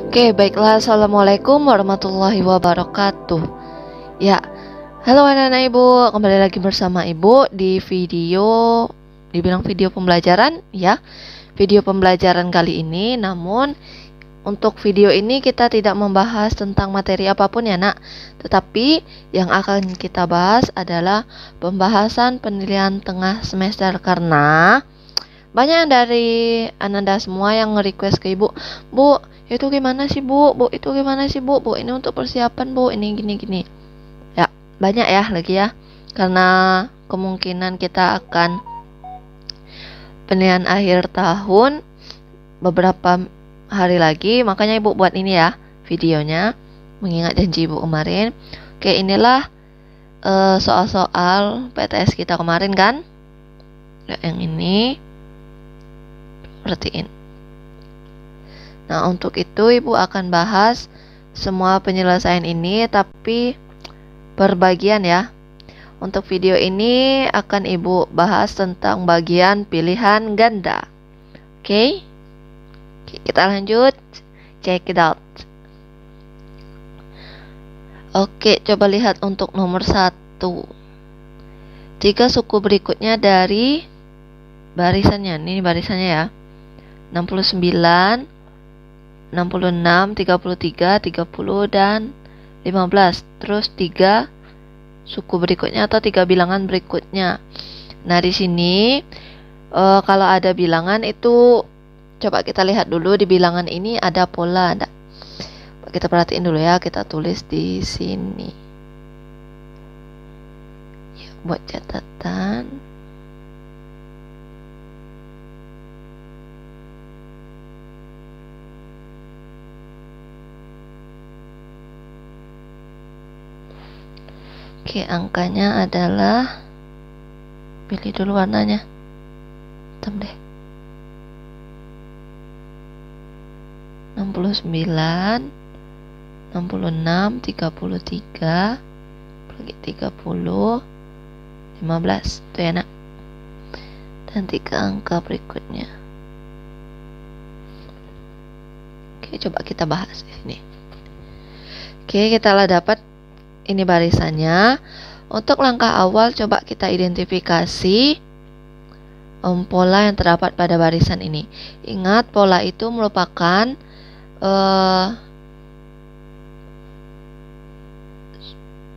Oke, baiklah. Assalamualaikum warahmatullahi wabarakatuh. Ya, halo anak-anak ibu, kembali lagi bersama ibu di video, dibilang video pembelajaran ya. Video pembelajaran kali ini, namun untuk video ini kita tidak membahas tentang materi apapun ya nak. Tetapi yang akan kita bahas adalah pembahasan penilaian tengah semester, karena banyak dari Ananda semua yang nge-request ke ibu, Bu, itu gimana sih Bu? Bu, itu gimana sih Bu? Bu, ini untuk persiapan Bu, ini gini-gini. Ya, banyak ya lagi ya. Karena kemungkinan kita akan penilaian akhir tahun beberapa hari lagi, makanya ibu buat ini ya videonya, mengingat janji ibu kemarin. Oke, inilah soal-soal PTS kita kemarin kan. Ya, yang ini perhatiin. Nah, untuk itu ibu akan bahas semua penyelesaian ini, tapi per bagian ya. Untuk video ini akan ibu bahas tentang bagian pilihan ganda. Oke, kita lanjut. Check it out. Oke, coba lihat untuk nomor 1. Jika suku berikutnya dari barisannya, ini barisannya ya, 69, 66, 33, 30, dan 15. Terus 3 suku berikutnya atau 3 bilangan berikutnya. Nah, di sini kalau ada bilangan itu, coba kita lihat dulu di bilangan ini ada pola. Kita perhatiin dulu ya, kita tulis di sini. Ya, buat catatan. Oke, angkanya adalah, pilih dulu warnanya, hitam deh, 69, 66, 33, lagi 30, 15, itu ya nak. Dan 3 angka berikutnya. Oke, coba kita bahas di sini. Oke, kita lah dapat ini barisannya. Untuk langkah awal, coba kita identifikasi pola yang terdapat pada barisan ini. Ingat, pola itu merupakan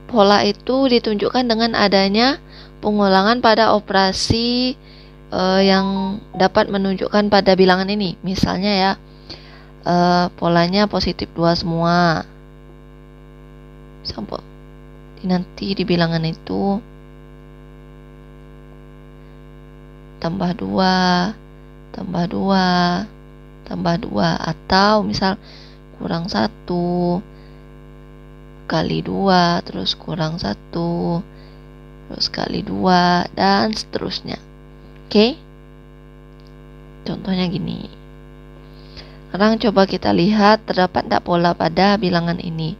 pola itu ditunjukkan dengan adanya pengulangan pada operasi yang dapat menunjukkan pada bilangan ini. Misalnya ya, polanya positif 2 semua. Sampai nanti di bilangan itu tambah 2, tambah 2, tambah 2, atau misal kurang 1 kali 2, terus kurang 1, terus kali 2, dan seterusnya. Oke, contohnya gini. Sekarang coba kita lihat terdapat tidak pola pada bilangan ini.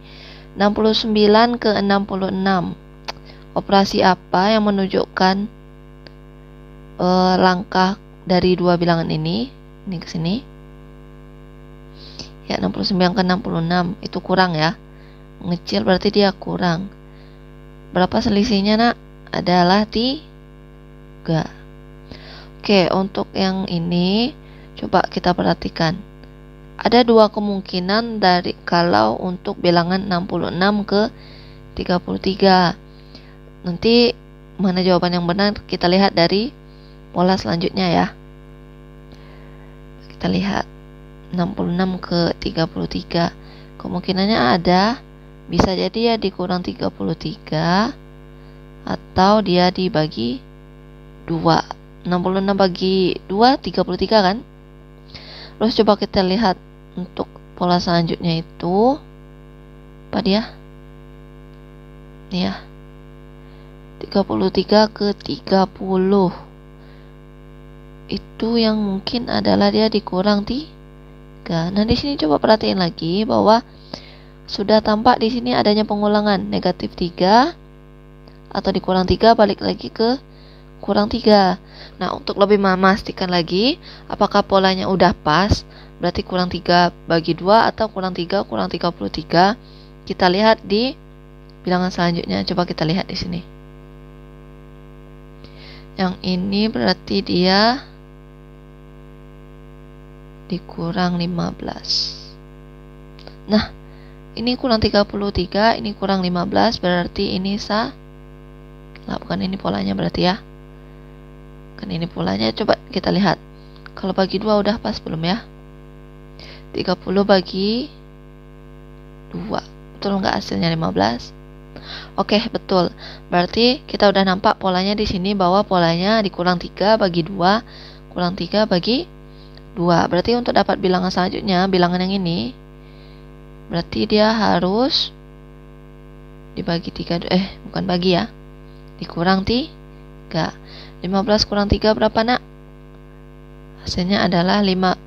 69 ke 66. Operasi apa yang menunjukkan langkah dari 2 bilangan ini? Ini ke sini. Ya, 69 ke 66 itu kurang ya. Mengecil berarti dia kurang. Berapa selisihnya nak? Adalah 3. Oke, untuk yang ini coba kita perhatikan. Ada 2 kemungkinan dari kalau untuk bilangan 66 ke 33. Nanti mana jawaban yang benar kita lihat dari pola selanjutnya ya. Kita lihat 66 ke 33. Kemungkinannya ada, bisa jadi ya dikurang 33 atau dia dibagi 2. 66 bagi 2 33 kan? Terus coba kita lihat untuk pola selanjutnya itu apa dia? Nih ya, 33 ke 30. Itu yang mungkin adalah dia dikurang 3. Nah, di sini coba perhatiin lagi bahwa sudah tampak di sini adanya pengulangan, negatif 3 atau dikurang 3 balik lagi ke kurang 3. Nah, untuk lebih memastikan lagi apakah polanya udah pas, berarti kurang 3 bagi 2 atau kurang 3 kurang 33. Kita lihat di bilangan selanjutnya. Coba kita lihat di sini. Yang ini berarti dia dikurang 15. Nah, ini kurang 33, ini kurang 15, berarti ini bukan ini polanya berarti ya. Kan ini polanya, coba kita lihat. Kalau bagi 2 udah pas belum ya? 30 bagi 2. Betul nggak hasilnya 15? Oke, betul. Berarti kita udah nampak polanya di sini bahwa polanya dikurang 3 bagi 2, kurang 3 bagi 2. Berarti untuk dapat bilangan selanjutnya, bilangan yang ini, berarti dia harus dibagi 3, bukan bagi ya. Dikurang 3. 15 kurang 3 berapa, Nak? Hasilnya adalah 5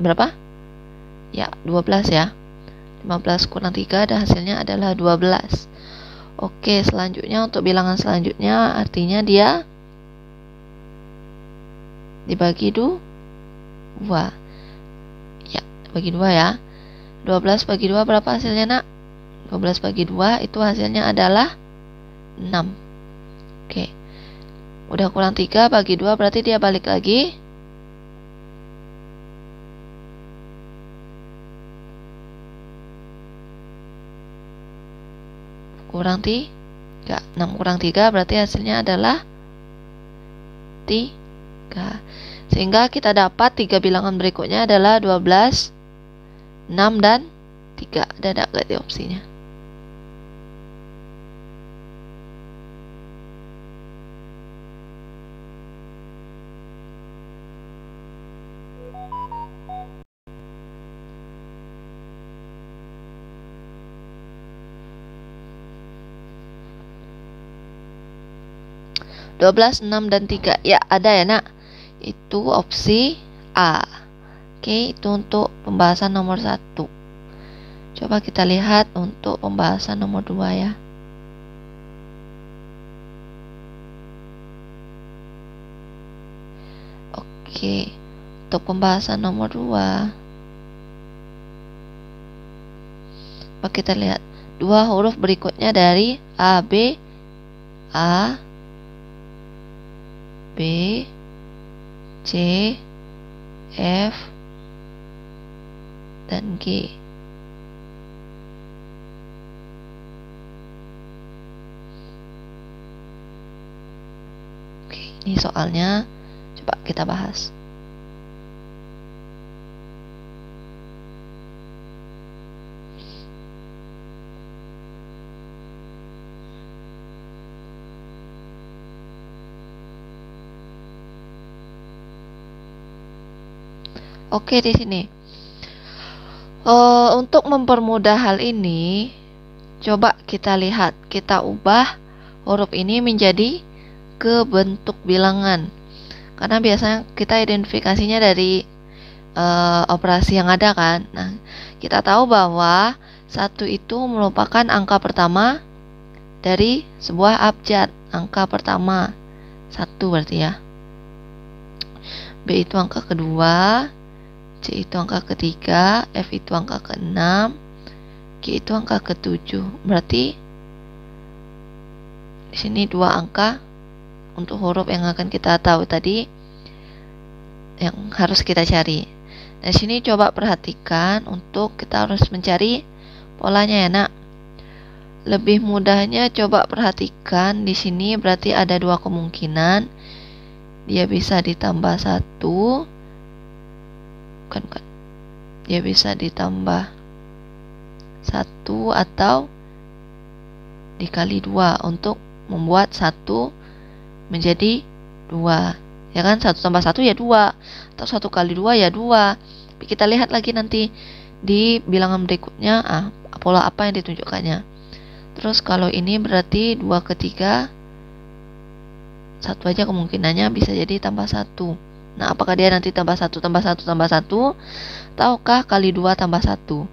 berapa? Ya, 12 ya. 15 kurang 3 dan hasilnya adalah 12. Oke, selanjutnya untuk bilangan selanjutnya artinya dia dibagi 2. Ya, bagi 2 ya. 12 bagi 2 berapa hasilnya, Nak? 12 bagi 2 itu hasilnya adalah 6. Oke. Udah kurang 3 bagi 2 berarti dia balik lagi. Kurang 3. 6 kurang 3 berarti hasilnya adalah 3. Sehingga kita dapat 3 bilangan berikutnya adalah 12, 6, dan 3. Ada nggak di opsinya? (12, 6, dan 3). Ya, ada ya, Nak. Itu opsi A. Oke, itu untuk pembahasan nomor 1. Coba kita lihat untuk pembahasan nomor 2 ya. Oke, untuk pembahasan nomor 2. Coba kita lihat. 2 huruf berikutnya dari A, B, C, F, dan G. Oke, ini soalnya coba kita bahas. Oke, di sini. Untuk mempermudah hal ini, coba kita lihat, kita ubah huruf ini menjadi ke bentuk bilangan. Karena biasanya kita identifikasinya dari operasi yang ada kan. Nah, kita tahu bahwa 1 itu merupakan angka pertama dari sebuah abjad. Angka pertama 1 berarti ya. B itu angka kedua, C itu angka ketiga, F itu angka ke-6, G itu angka ke-7. Berarti di sini 2 angka untuk huruf yang akan kita tahu tadi yang harus kita cari. Di sini coba perhatikan untuk kita harus mencari polanya ya, Nak. Lebih mudahnya coba perhatikan di sini berarti ada 2 kemungkinan. Dia bisa ditambah 1. Bukan. Dia bisa ditambah 1 atau dikali 2 untuk membuat 1 menjadi 2. Ya kan, 1 tambah 1 ya 2. Atau 1 kali 2 ya 2. Tapi kita lihat lagi nanti di bilangan berikutnya pola apa yang ditunjukkannya. Terus kalau ini berarti 2 ke 3, 1 aja kemungkinannya bisa jadi tambah 1. Nah, apakah dia nanti tambah 1 tambah 1 tambah 1, ataukah kali 2 tambah 1?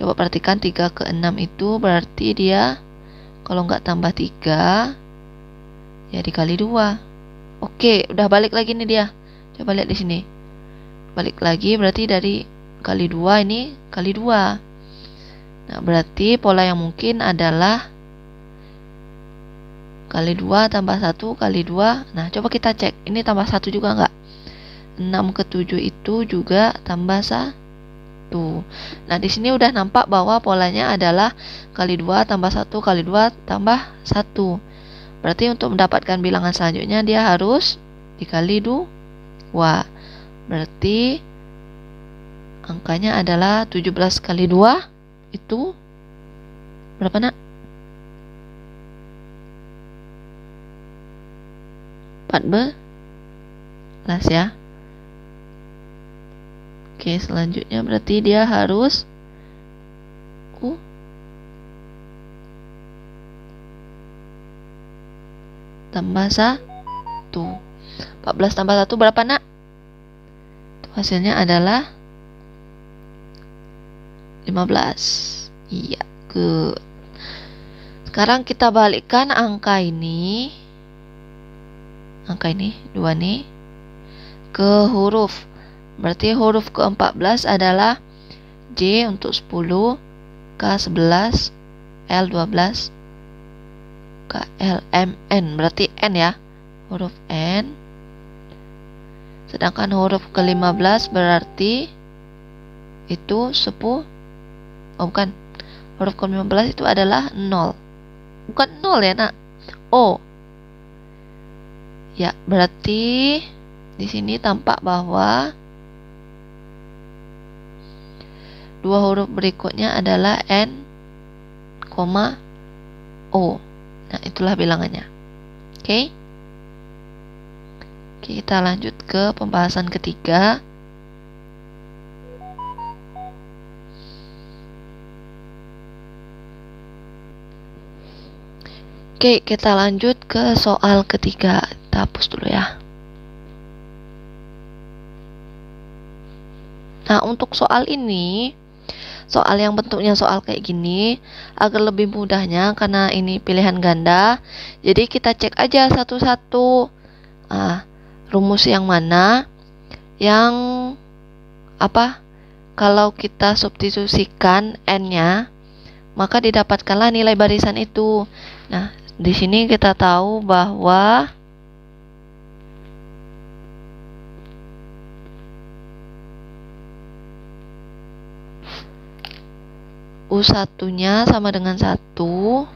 Coba perhatikan 3 ke 6 itu berarti dia kalau nggak tambah 3 ya dikali 2. Oke, udah balik lagi nih dia. Coba lihat di sini. 2 balik lagi, berarti dari kali 2 ini kali 2. Nah, berarti pola yang mungkin adalah kali 2 tambah 1 kali 2. Nah, coba kita cek. Ini tambah 1 juga enggak? 6 ke 7 itu juga tambah 1. Nah, di sini udah nampak bahwa polanya adalah kali 2 tambah 1 kali 2 tambah 1. Berarti untuk mendapatkan bilangan selanjutnya dia harus dikali 2. Berarti angkanya adalah 17 kali 2 itu berapa, Nak? 14 ya. Oke, selanjutnya berarti dia harus tambah 1. 14 tambah 1 berapa, Nak? Itu hasilnya adalah 15. Iya, good. Sekarang kita balikkan angka ini 2 nih ke huruf. Berarti huruf ke-14 adalah J untuk 10, K 11, L 12, K L M N. Berarti N ya, huruf N. Sedangkan huruf ke-15 berarti itu 10. Oh, bukan. Huruf ke-15 itu adalah 0. Bukan 0 ya, Nak. O. Ya, berarti di sini tampak bahwa dua huruf berikutnya adalah N, O. Nah, itulah bilangannya. Oke. Kita lanjut ke pembahasan ketiga. Oke, kita lanjut ke soal ketiga. Kita hapus dulu ya. Nah, untuk soal ini, soal yang bentuknya soal kayak gini, agar lebih mudahnya karena ini pilihan ganda, jadi kita cek aja satu-satu. Rumus yang mana yang kalau kita substitusikan n-nya, maka didapatkanlah nilai barisan itu. Nah, di sini kita tahu bahwa U1-nya sama dengan 1,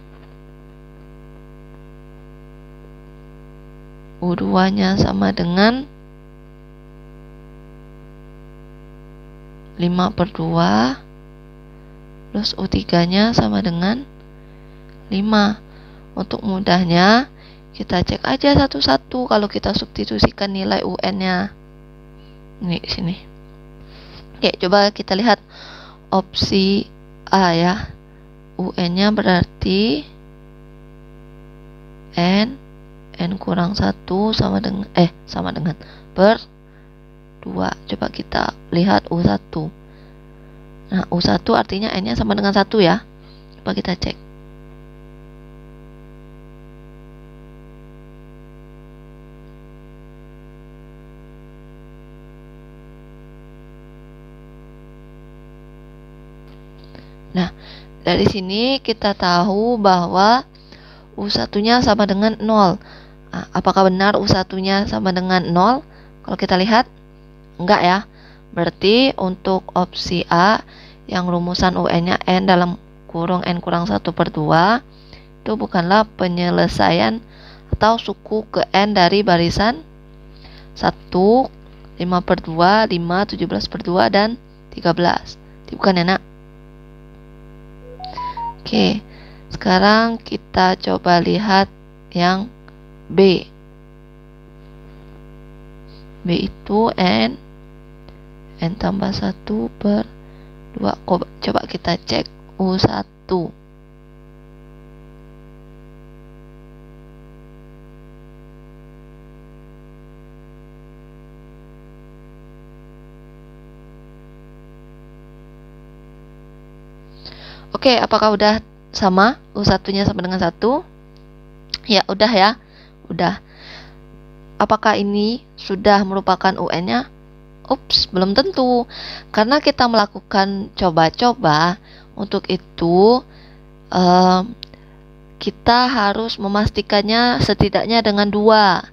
U2-nya sama dengan 5/2, plus U3-nya sama dengan 5. Untuk mudahnya, kita cek aja satu-satu kalau kita substitusikan nilai UN-nya. Ini sini. Oke, coba kita lihat opsi A ya. UN-nya berarti N kurang 1 sama dengan per 2. Coba kita lihat U1. Nah, U1 artinya N-nya sama dengan 1 ya. Coba kita cek. Nah, dari sini kita tahu bahwa U1-nya sama dengan 0. Nah, apakah benar U1-nya sama dengan 0? Kalau kita lihat, enggak ya. Berarti untuk opsi A, yang rumusan UN-nya N dalam kurung N kurang 1/2, itu bukanlah penyelesaian atau suku ke N dari barisan 1, 5/2, 5, 17/2, dan 13. Bukan ya, Nak? Oke, sekarang kita coba lihat yang B. B itu N tambah 1/2. Coba kita cek U1. Oke, apakah udah sama? U1-nya sama dengan 1? Ya, udah ya. Udah. Apakah ini sudah merupakan UN-nya? Ups, belum tentu. Karena kita melakukan coba-coba, untuk itu kita harus memastikannya setidaknya dengan dua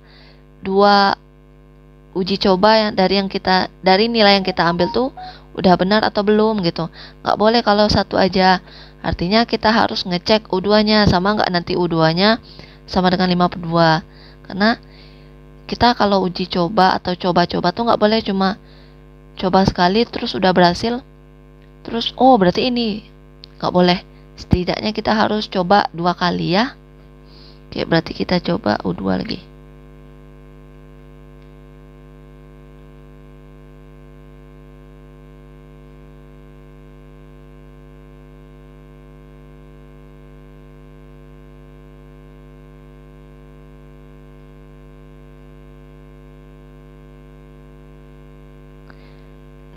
uji coba yang dari nilai yang kita ambil tuh udah benar atau belum gitu. Nggak boleh kalau satu aja. Artinya kita harus ngecek U2-nya sama nggak nanti U2-nya sama dengan 52. Karena kita kalau uji coba atau coba-coba tuh nggak boleh cuma coba sekali terus udah berhasil terus berarti ini, nggak boleh. Setidaknya kita harus coba 2 kali ya. Oke, berarti kita coba U2 lagi.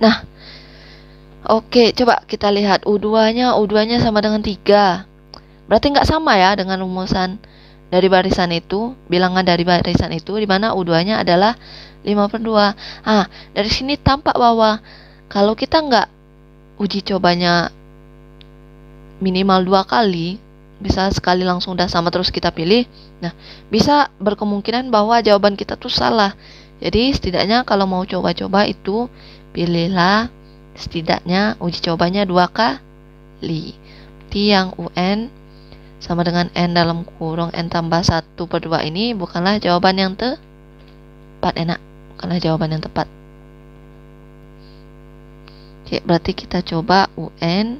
Nah, oke, coba kita lihat U2-nya sama dengan 3. Berarti nggak sama ya dengan rumusan dari barisan itu, bilangan dari barisan itu, di mana U2-nya adalah 5/2. Dari sini tampak bahwa kalau kita nggak uji cobanya minimal 2 kali, bisa sekali langsung udah sama terus kita pilih, nah bisa berkemungkinan bahwa jawaban kita tuh salah. Jadi setidaknya kalau mau coba-coba itu pilihlah setidaknya uji cobanya 2 kali. Berarti yang UN sama dengan N dalam kurung N tambah 1/2 ini bukanlah jawaban yang tepat. Bukanlah jawaban yang tepat. Oke, berarti kita coba UN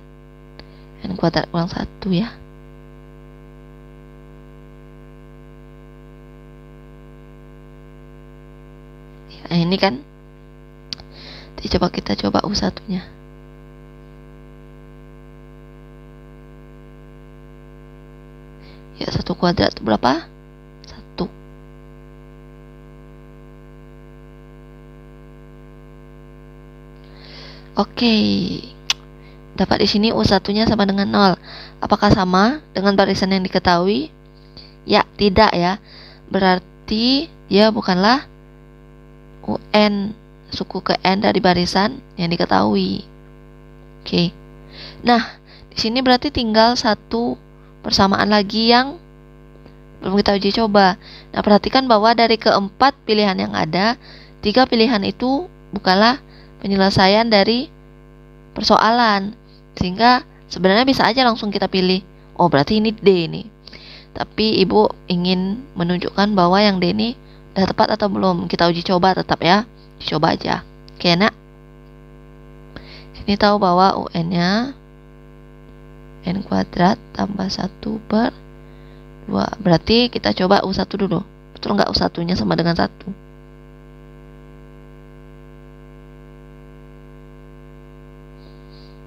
N kuadrat kurang 1 ya. Nah, ini kan. Coba kita coba U1-nya. Ya, 1 kuadrat itu berapa? 1. Oke. Dapat di sini U1-nya sama dengan 0. Apakah sama dengan barisan yang diketahui? Ya, tidak ya. Berarti ya bukanlah UN suku ke N dari barisan yang diketahui. Oke. Nah, di sini berarti tinggal 1 persamaan lagi yang belum kita uji coba. Nah, perhatikan bahwa dari keempat pilihan yang ada, 3 pilihan itu bukanlah penyelesaian dari persoalan. Sehingga sebenarnya bisa aja langsung kita pilih. Berarti ini D nih. Tapi Ibu ingin menunjukkan bahwa yang D ini udah tepat atau belum. Kita uji coba tetap ya. Coba aja. Oke, nak. Sini tahu bahwa UN-nya N kuadrat tambah 1/2. Berarti kita coba U1 dulu. Betul nggak U1-nya sama dengan 1?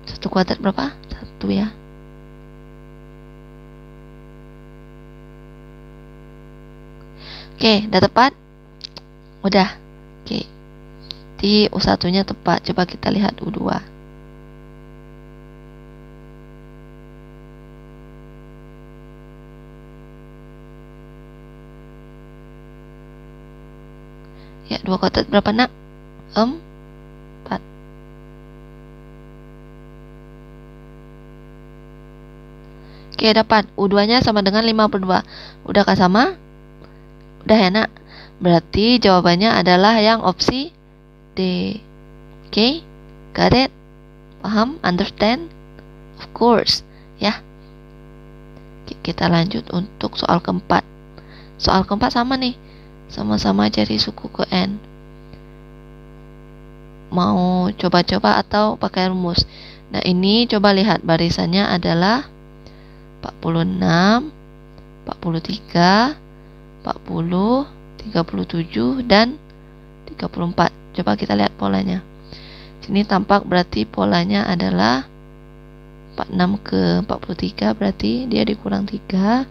Satu kuadrat berapa? 1 ya. Oke, udah tepat? Udah. Oke. Di U1-nya tepat. Coba kita lihat U2. Ya, 2 kuadrat berapa, nak? 4. Oke, dapat. U2-nya sama dengan 5/2. Udahkah sama? Udah ya, nak? Berarti jawabannya adalah yang opsi D. Oke, got it? Paham? Understand? Of course, ya. Kita lanjut untuk soal keempat. Soal keempat sama nih, sama-sama cari suku ke N. Mau coba-coba atau pakai rumus? Nah, ini coba lihat barisannya adalah 46, 43, 40, 37, dan 34. Coba kita lihat polanya. Sini tampak berarti polanya adalah 46 ke 43, berarti dia dikurang 3.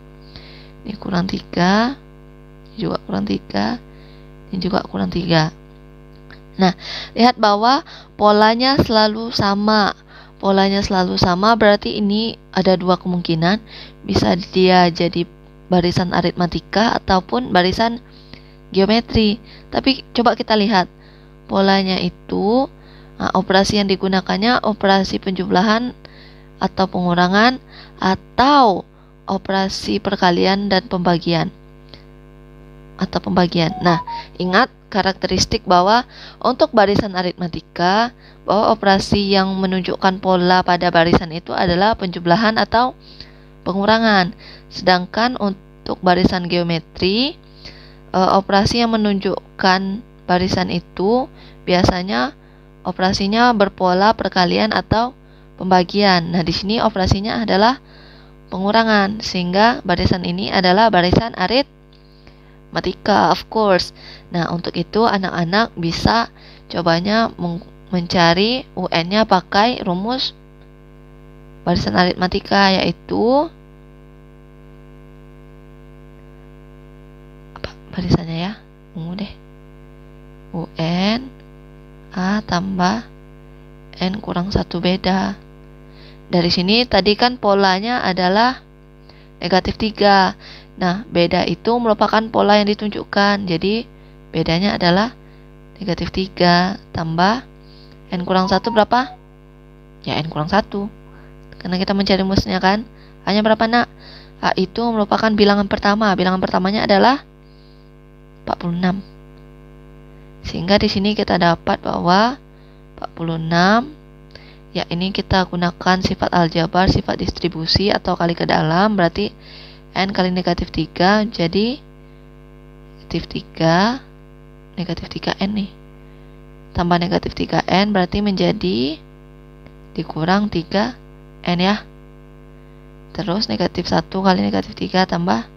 Ini kurang 3. Ini juga kurang 3. Ini juga kurang 3. Nah, lihat bahwa polanya selalu sama. Polanya selalu sama berarti ini ada 2 kemungkinan. Bisa dia jadi barisan aritmatika ataupun barisan geometri. Tapi coba kita lihat. polanya itu, operasi yang digunakannya operasi penjumlahan atau pengurangan atau operasi perkalian dan pembagian atau pembagian. Nah, ingat karakteristik bahwa untuk barisan aritmatika, bahwa operasi yang menunjukkan pola pada barisan itu adalah penjumlahan atau pengurangan. Sedangkan untuk barisan geometri, operasi yang menunjukkan barisan itu biasanya operasinya berpola perkalian atau pembagian. Nah, di sini operasinya adalah pengurangan, sehingga barisan ini adalah barisan aritmatika, of course. Nah, untuk itu anak-anak bisa cobanya mencari UN-nya pakai rumus barisan aritmatika, yaitu apa barisannya ya? Ungu deh. UN A tambah N kurang 1 beda. Dari sini tadi kan polanya adalah negatif 3. Nah, beda itu merupakan pola yang ditunjukkan. Jadi, bedanya adalah negatif 3 tambah N kurang 1 berapa? Ya, N kurang 1. Karena kita mencari rumusnya kan. Hanya berapa, nak? A itu merupakan bilangan pertama. Bilangan pertamanya adalah 46. Sehingga di sini kita dapat bahwa 46, ya ini kita gunakan sifat aljabar, sifat distribusi atau kali ke dalam, berarti N kali negatif 3 jadi negatif 3N nih. Tambah negatif 3N berarti menjadi dikurang 3N ya. Terus negatif 1 kali negatif 3 tambah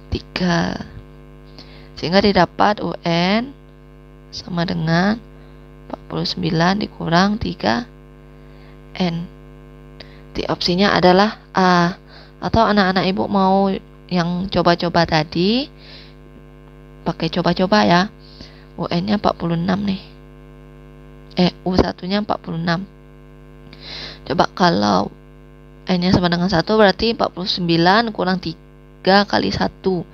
3. Sehingga didapat UN sama dengan 49 dikurang 3N. Di opsinya adalah A. Atau anak-anak ibu mau yang coba-coba tadi, pakai coba-coba ya. UN-nya 46 nih. U1-nya 46. Coba kalau N-nya sama dengan 1 berarti 49 kurang 3 kali 1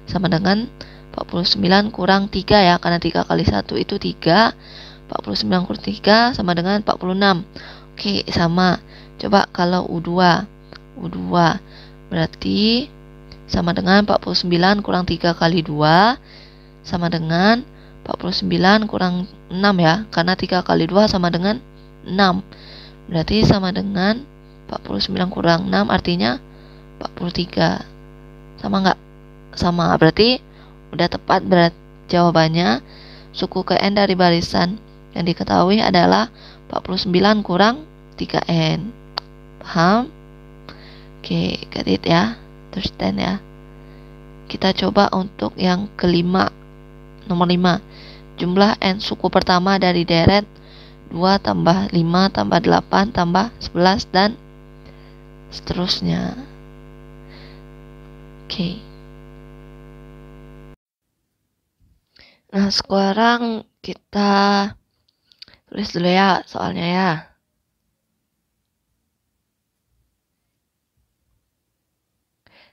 sama dengan 49 kurang 3 ya, karena 3 kali 1 itu 3. 49 kurang 3 sama dengan 46. Oke, sama. Coba kalau U2 berarti sama dengan 49 kurang 3 kali 2 sama dengan 49 kurang 6 ya, karena 3 kali 2 sama dengan 6. Berarti sama dengan 49 kurang 6 artinya 43. Sama nggak? Sama. Berarti udah tepat jawabannya. Suku ke N dari barisan yang diketahui adalah 49 kurang 3N. Paham? Oke, get it ya. Understand ya. Kita coba untuk yang kelima. Nomor 5. Jumlah N suku pertama dari deret 2 tambah 5 tambah 8 tambah 11 dan seterusnya. Oke. Nah, sekarang kita tulis dulu ya soalnya ya.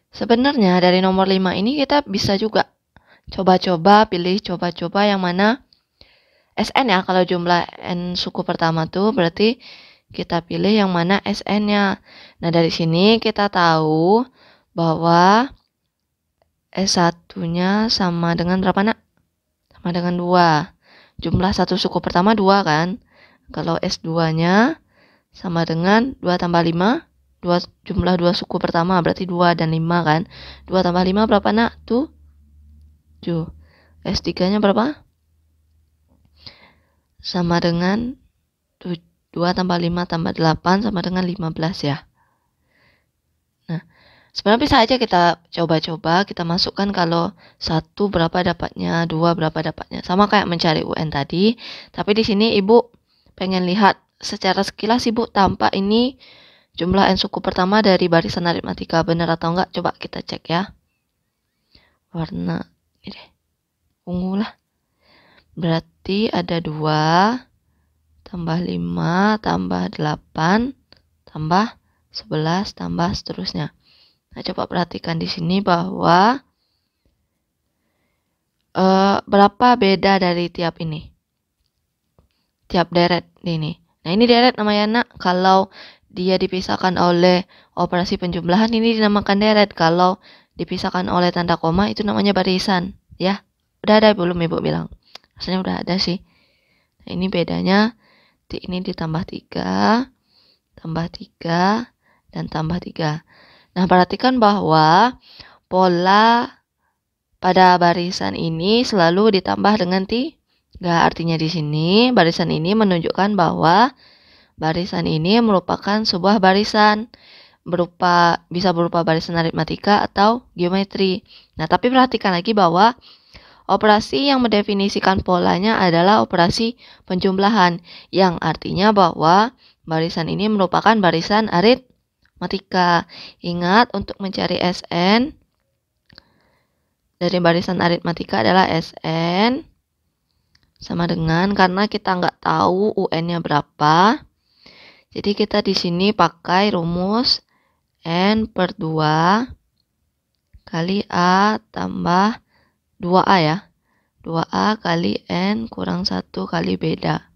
Sebenarnya dari nomor 5 ini kita bisa juga coba-coba pilih coba-coba yang mana SN ya. Kalau jumlah N suku pertama tuh berarti kita pilih yang mana SN-nya. Nah, dari sini kita tahu bahwa S1-nya sama dengan berapa, nak? Sama dengan 2. Jumlah satu suku pertama 2 kan. Kalau S2-nya sama dengan 2 tambah 5. Jumlah 2 suku pertama berarti 2 dan 5 kan. 2 tambah 5 berapa, nak? 7. S3-nya berapa? Sama dengan 2 tambah 5 tambah 8 sama dengan 15 ya. Nah, sebenarnya bisa aja kita coba-coba, kita masukkan kalau 1 berapa dapatnya, 2 berapa dapatnya. Sama kayak mencari UN tadi. Tapi di sini ibu pengen lihat secara sekilas ibu tampak ini jumlah N suku pertama dari barisan aritmatika. Benar atau enggak? Coba kita cek ya. Warna ini deh. Ungu lah. Berarti ada 2 tambah 5 tambah 8 tambah 11 tambah seterusnya. Nah, coba perhatikan di sini bahwa berapa beda dari tiap ini. tiap deret ini. Nah, ini deret namanya nak. Kalau dia dipisahkan oleh operasi penjumlahan ini dinamakan deret. Kalau dipisahkan oleh tanda koma itu namanya barisan, ya. Udah ada belum Ibu bilang? Rasanya udah ada sih. Nah, ini bedanya. Ini ditambah 3, tambah 3, dan tambah 3. Nah, perhatikan bahwa pola pada barisan ini selalu ditambah dengan 3. Artinya di sini barisan ini menunjukkan bahwa barisan ini merupakan sebuah barisan bisa berupa barisan aritmatika atau geometri. Nah, tapi perhatikan lagi bahwa operasi yang mendefinisikan polanya adalah operasi penjumlahan, yang artinya bahwa barisan ini merupakan barisan aritmatika. Ingat, untuk mencari Sn dari barisan aritmatika adalah Sn sama dengan, karena kita nggak tahu UN-nya berapa, jadi kita di sini pakai rumus N/2 kali A tambah 2A ya. 2A kali N kurang 1 kali beda.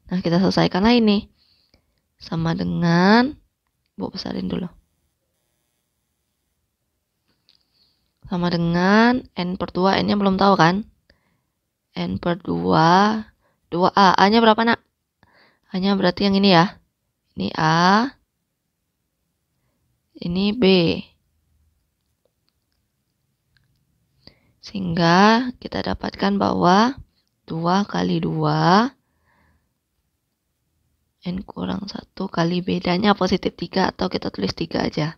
Nah, kita selesaikanlah ini. Sama dengan, Bu besarin dulu. Sama dengan N/2, N-nya belum tahu kan? N/2, 2A. A-nya berapa nak? A-nya berarti yang ini ya. Ini A. Ini B. Sehingga kita dapatkan bahwa 2 kali 2 N kurang 1 kali bedanya positif 3, atau kita tulis 3 aja.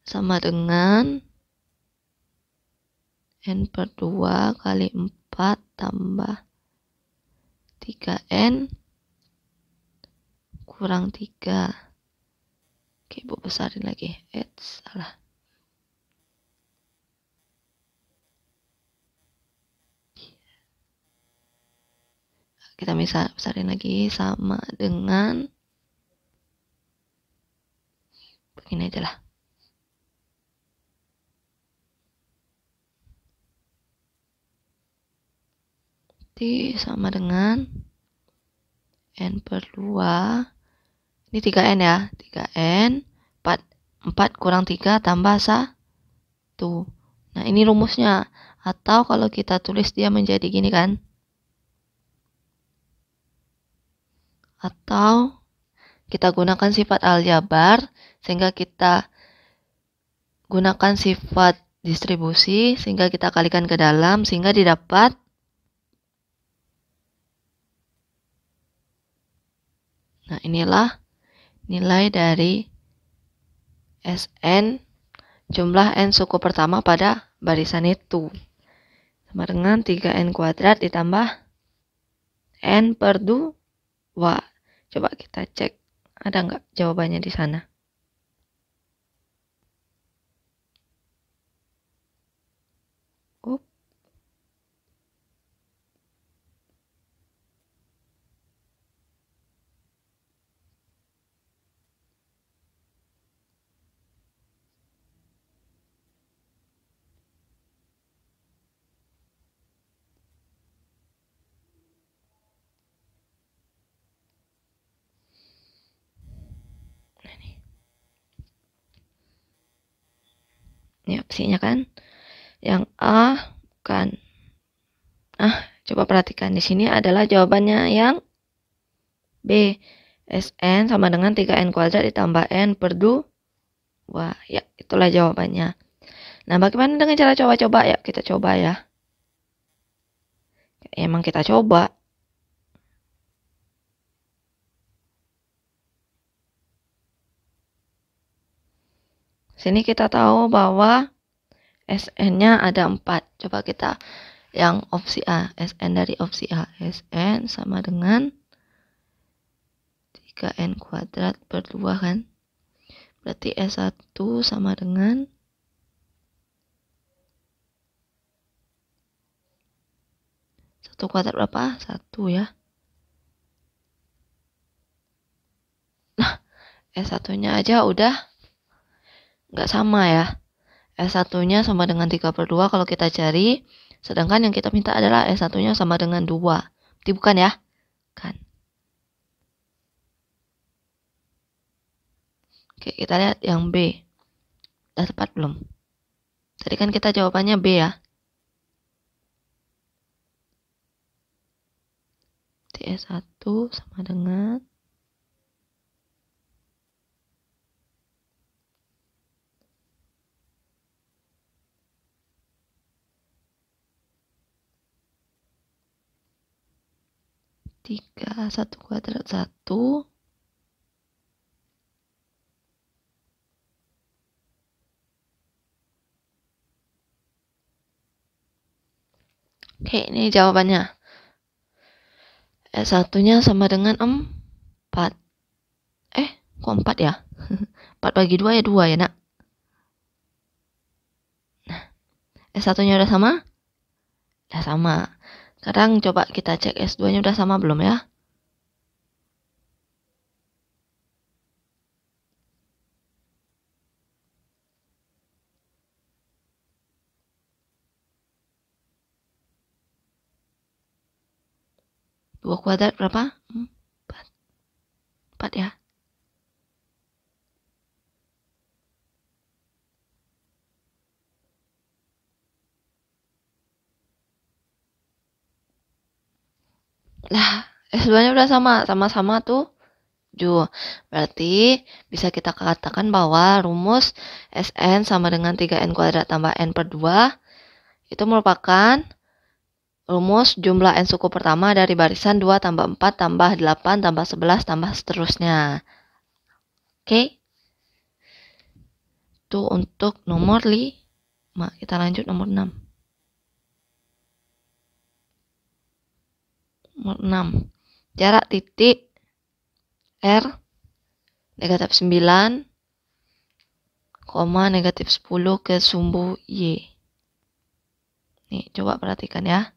Sama dengan N/2 kali 4 tambah 3N kurang 3. Oke, Bu besarin lagi. Salah. Kita bisa besarin lagi sama dengan begini aja lah. Jadi sama dengan N/2. Ini 3N ya. 3N 4 kurang 3 tambah 1. Nah, ini rumusnya. Atau kalau kita tulis dia menjadi gini kan. Atau kita gunakan sifat aljabar, sehingga kita gunakan sifat distribusi, sehingga kita kalikan ke dalam, sehingga didapat nah, inilah nilai dari Sn, jumlah N suku pertama pada barisan itu. Sama dengan 3N kuadrat ditambah N/2. Coba kita cek, ada nggak jawabannya di sana? Ini opsinya kan. Yang A kan. Coba perhatikan di sini adalah jawabannya yang B. Sn sama dengan 3N kuadrat ditambah N/2. Ya, itulah jawabannya. Nah, bagaimana dengan cara coba-coba? Ya, kita coba ya. Emang kita coba. Sini kita tahu bahwa Sn-nya ada 4. Coba kita yang opsi A. Sn dari opsi A. Sn sama dengan 3N kuadrat per 2 kan. Berarti S1 sama dengan 1 kuadrat berapa? 1 ya. Nah, S1-nya aja udah nggak sama ya. S1-nya sama dengan 3/2 kalau kita cari. Sedangkan yang kita minta adalah S1-nya sama dengan 2. Berarti bukan ya? Kan. Oke, kita lihat yang B. Udah tepat belum? Tadi kan kita jawabannya B ya. TS1 sama dengan tiga 1 kuadrat 1 Oke, ini jawabannya. S1-nya sama dengan 4. Kok 4 ya? 4 bagi 2 ya 2 ya, nak? Nah, S1-nya udah sama? Udah sama. Sekarang coba kita cek S2-nya udah sama belum ya? Dua kuadrat berapa? 4. 4 ya. Lah, S2-nya udah sama-sama tuh. Berarti bisa kita katakan bahwa rumus Sn sama dengan 3n kuadrat tambah n per 2 itu merupakan rumus jumlah n suku pertama dari barisan 2 tambah 4 tambah 8 tambah 11 tambah seterusnya. Oke? Itu untuk nomor 5. Kita lanjut nomor 6. Nomor 6. Jarak titik R negatif 9, negatif 10 ke sumbu Y. Nih, coba perhatikan ya.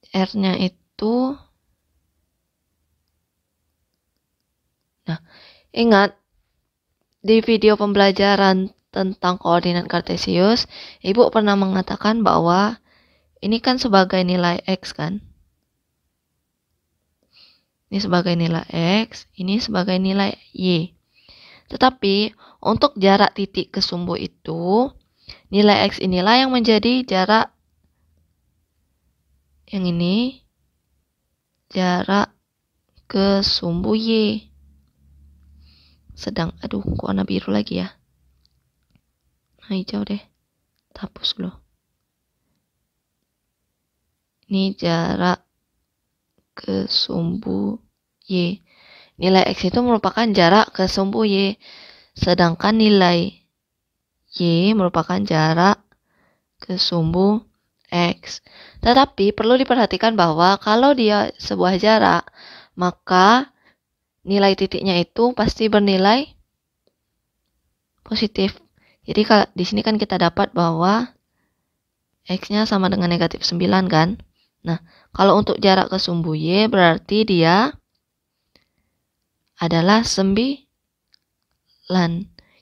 R-nya itu, nah, ingat, di video pembelajaran tentang koordinat kartesius, Ibu pernah mengatakan bahwa ini kan sebagai nilai X kan? Ini sebagai nilai X, ini sebagai nilai Y. Tetapi, untuk jarak titik ke sumbu itu, nilai X inilah yang menjadi jarak yang ini, jarak ke sumbu Y. Sedang, aduh, kok warna biru lagi ya? Nah, hijau deh. Hapus dulu. Ini jarak ke sumbu Y. Nilai X itu merupakan jarak ke sumbu Y. Sedangkan nilai Y merupakan jarak ke sumbu X. Tetapi perlu diperhatikan bahwa kalau dia sebuah jarak, maka nilai titiknya itu pasti bernilai positif. Jadi di sini kan kita dapat bahwa X-nya sama dengan negatif 9 kan. Nah, kalau untuk jarak ke sumbu Y berarti dia adalah 9.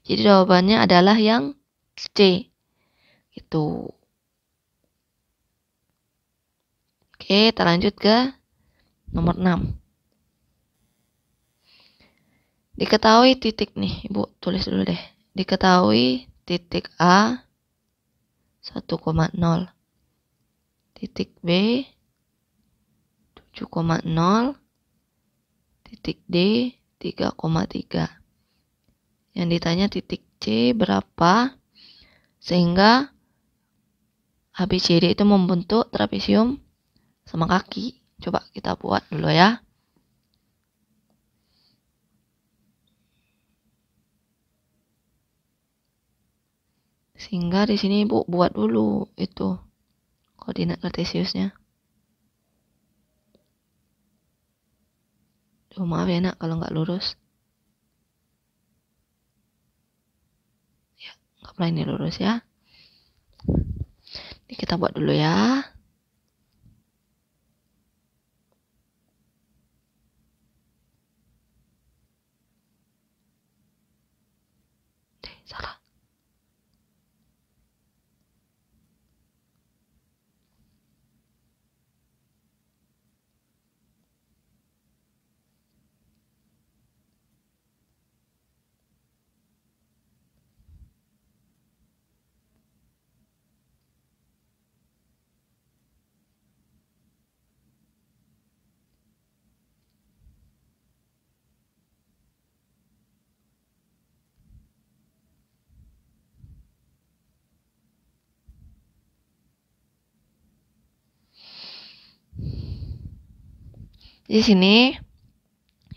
Jadi jawabannya adalah yang C. Gitu. Oke, kita lanjut ke nomor 6. Diketahui titik nih, Ibu tulis dulu deh. Diketahui titik A 1,0. Titik B 7,0. Titik D 3,3. Yang ditanya titik C berapa sehingga ABCD itu membentuk trapesium sama kaki. Coba kita buat dulu ya. Sehingga di sini Ibu buat dulu itu koordinat kartesiusnya. Duh, maaf ya nak kalau nggak lurus. Ya, nggak pernah ini lurus ya. Ini kita buat dulu ya. Salah. Di sini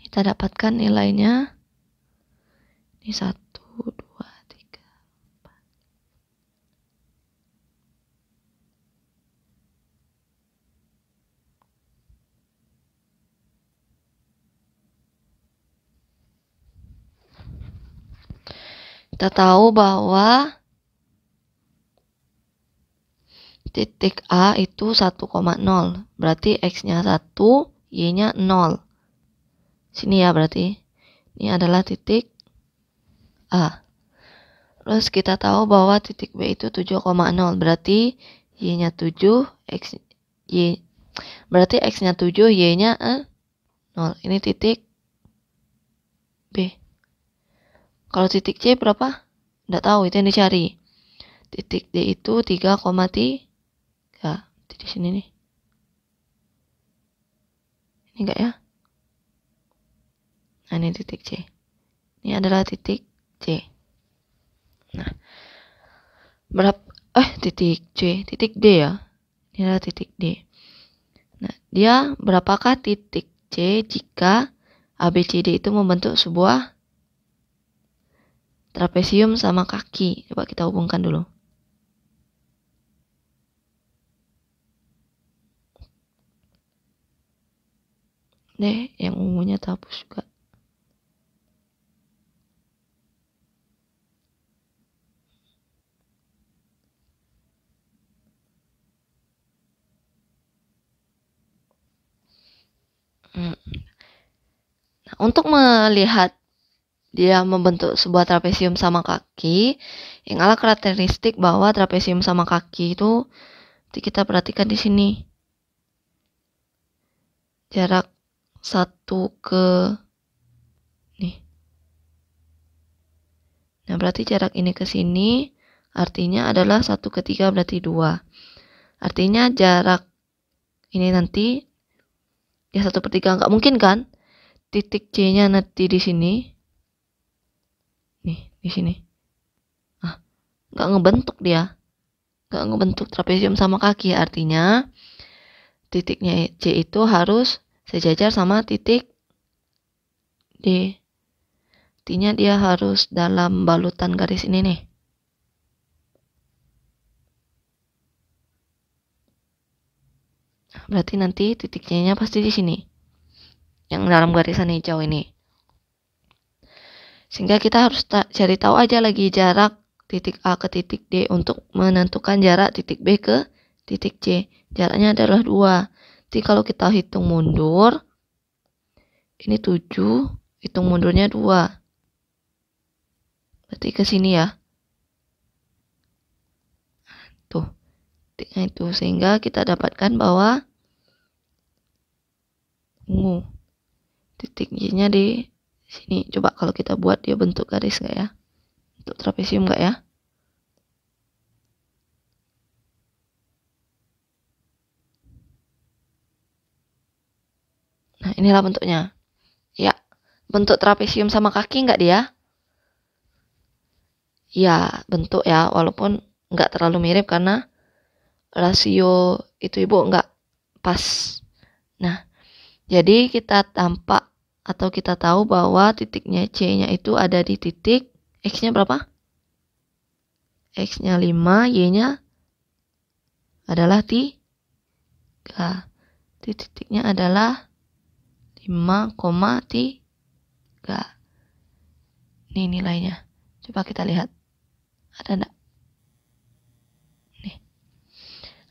kita dapatkan nilainya. Ini 1, 2, 3. Kita tahu bahwa titik A itu 1,0. Berarti X-nya 1, Y-nya 0. Sini ya berarti. Ini adalah titik A. Terus kita tahu bahwa titik B itu 7,0. Berarti Y-nya 7, berarti X-nya 7, Y-nya 0. Ini titik B. Kalau titik C berapa? Nggak tahu, itu yang dicari. Titik D itu 3,3. Di sini nih. Ini enggak ya? Nah, ini titik C. Ini adalah titik C. Nah, titik C, titik D ya. Ini adalah titik D. Nah, dia berapakah titik C jika ABCD itu membentuk sebuah trapesium sama kaki? Coba kita hubungkan dulu. Deh, yang ungunya terhapus juga. Nah, untuk melihat dia membentuk sebuah trapesium sama kaki, yang adalah karakteristik bahwa trapesium sama kaki itu kita perhatikan di sini. Jarak 1 ke nih. Nah, berarti jarak ini ke sini artinya adalah 1 ke 3 berarti 2. Artinya jarak ini nanti ya 1/3 nggak mungkin kan? Titik C-nya nanti di sini. Nih, di sini. Nggak ngebentuk dia. Nggak ngebentuk trapesium sama kaki. Artinya titiknya C itu harus sejajar sama titik D. Artinya dia harus dalam balutan garis ini nih. Berarti nanti titik C-nya pasti di sini. Yang dalam garisan hijau ini. Sehingga kita harus cari tahu aja lagi jarak titik A ke titik D untuk menentukan jarak titik B ke titik C. Jaraknya adalah 2. Jadi kalau kita hitung mundur, ini 7, hitung mundurnya 2. Berarti ke sini ya. Tuh, titiknya itu. Sehingga kita dapatkan bahwa ungu. Titik Y-nya di sini. Coba kalau kita buat dia bentuk garis nggak ya? Bentuk trapesium nggak ya? Nah, inilah bentuknya. Ya, bentuk trapesium sama kaki nggak dia? Ya, bentuk ya, walaupun nggak terlalu mirip karena rasio itu ibu nggak pas. Nah, jadi kita tampak atau kita tahu bahwa titiknya C-nya itu ada di titik X-nya berapa? X-nya 5, Y-nya adalah 3. Titiknya adalah 5,3. Ini nilainya. Coba kita lihat. Ada enggak? Nih.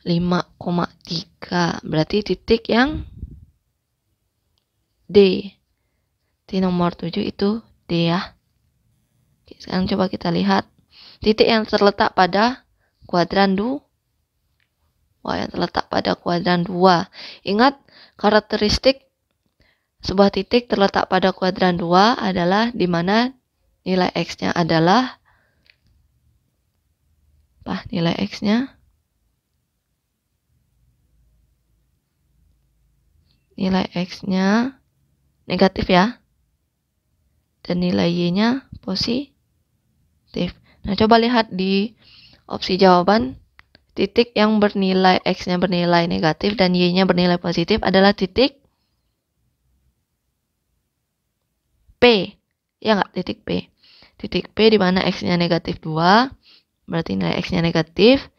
5,3. Berarti titik yang D. Di nomor 7 itu D ya. Oke, sekarang coba kita lihat. Titik yang terletak pada kuadran 2. Yang terletak pada kuadran 2. Ingat, karakteristik sebuah titik terletak pada kuadran 2 adalah di mana nilai X-nya adalah nilai X-nya negatif ya. Dan nilai Y-nya positif. Nah, coba lihat di opsi jawaban. Titik yang bernilai X-nya bernilai negatif dan Y-nya bernilai positif adalah titik P. Ya nggak? Titik P. Titik P di mana X-nya negatif 2. Berarti nilai X-nya negatif.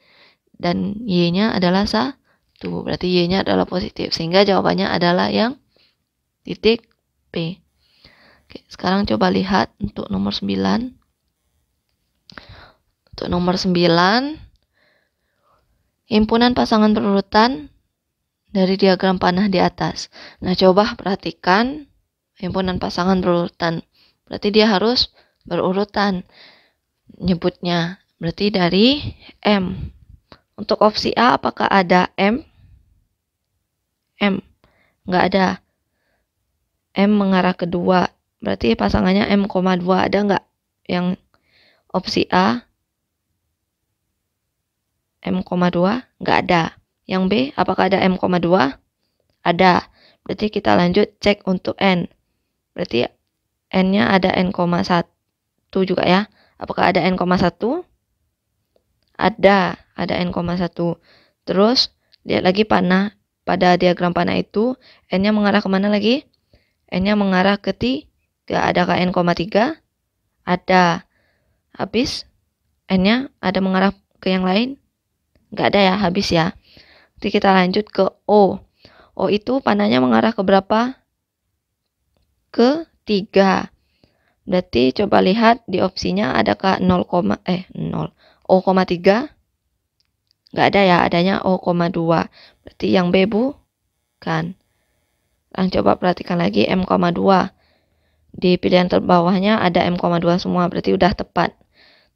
Dan Y-nya adalah 1. Berarti Y-nya adalah positif. Sehingga jawabannya adalah yang titik P. Oke, sekarang coba lihat untuk nomor 9. Untuk nomor 9, himpunan pasangan berurutan dari diagram panah di atas. Nah, coba perhatikan himpunan pasangan berurutan. Berarti dia harus berurutan nyebutnya. Berarti dari M. Untuk opsi A, apakah ada M? M. Nggak ada. M mengarah ke 2. Berarti pasangannya M,2. Ada nggak yang opsi A? M,2? Nggak ada. Yang B, apakah ada M,2? Ada. Berarti kita lanjut cek untuk N. Berarti N-nya ada N,1 juga ya. Apakah ada N,1? Ada N,1. Terus, lihat lagi panah. Pada diagram panah itu, N-nya mengarah kemana lagi? N-nya mengarah ke 3. Adakah N,3? Ada. Habis, N-nya ada mengarah ke yang lain? Nggak ada ya, habis ya. Nanti kita lanjut ke O. O itu panahnya mengarah ke berapa? Ke 3. Berarti coba lihat di opsinya adakah 0, O,3? Nggak ada ya, adanya O,2. Berarti yang B bukan. Sekarang coba perhatikan lagi M,2. Di pilihan terbawahnya ada M,2 semua, berarti udah tepat.